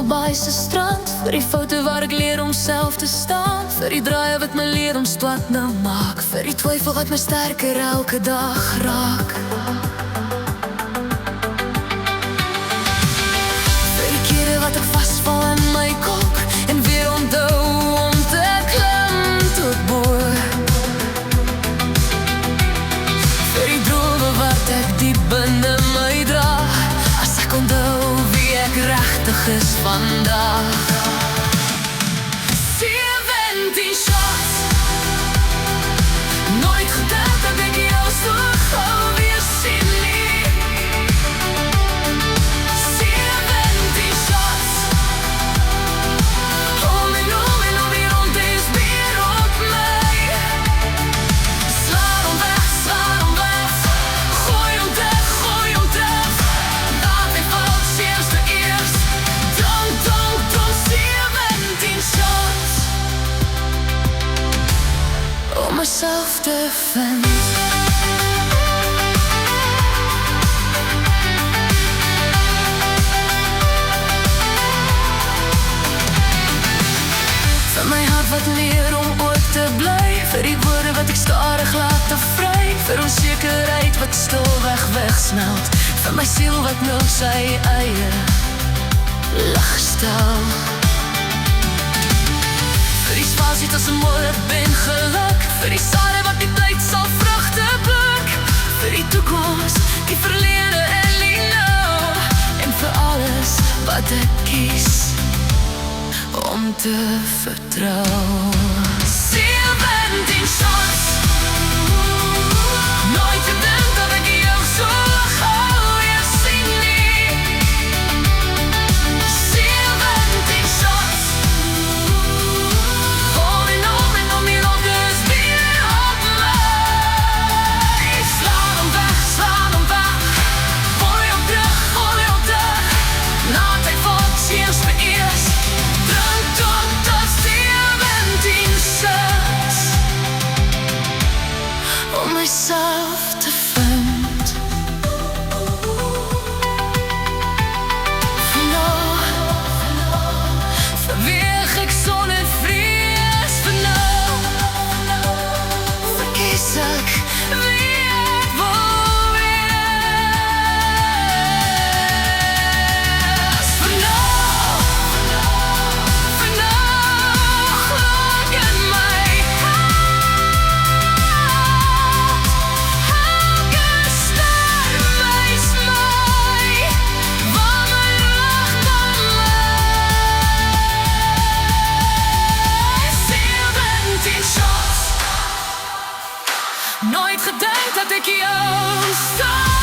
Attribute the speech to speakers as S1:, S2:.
S1: Mosselbaai se strand, vir die foute waar ek leer om self te staan, vir die draaie wat my leer om swart nou maak, vir die twyfel wat my sterker elke dag raak. Vir die kere wat ek vasval in my kop en weer onthou om te klim tot bo. Vir die drome wat ek diep binne my dra, as ek onthou wie ek regtig is vandag. 17 shots, nooit gedink dat ek jou so gauw weer sien nie. 17 shots, om en die ronde is weer op my. Sla hom weg, gooi hom terug, laat my val, seers te eers. Donk, 17 shots, om myself te vind. Vir my hart wat leer om ooit te bly, vir die woorde wat ek stadig laat afvry, vir onsekerheid wat stilweg wegsmelt, vir my siel wat nou sy eie lig stel. Vir die spasie tussen moord en geluk, vir die sade wat die tyd sal vrugte pluk, vir die toekoms, die verlede en die nou, en vir alles wat ek kies om te vertrou. 17 shots, nooit gedink dat ek jou so gauw weer sien nie. 17 shots, om en die ronde is weer op my. Sla hom weg, gooi hom terug, laat hy val, seers te eers. Drink tot 17 shots, om myself te vind. Verweeg ek sonder vrees, verkies ek wie ek wil wees. Gloed in my hart, elke ster wys my waar my rug kan lei. 17 shots, nooit gedink dat ek jou staan.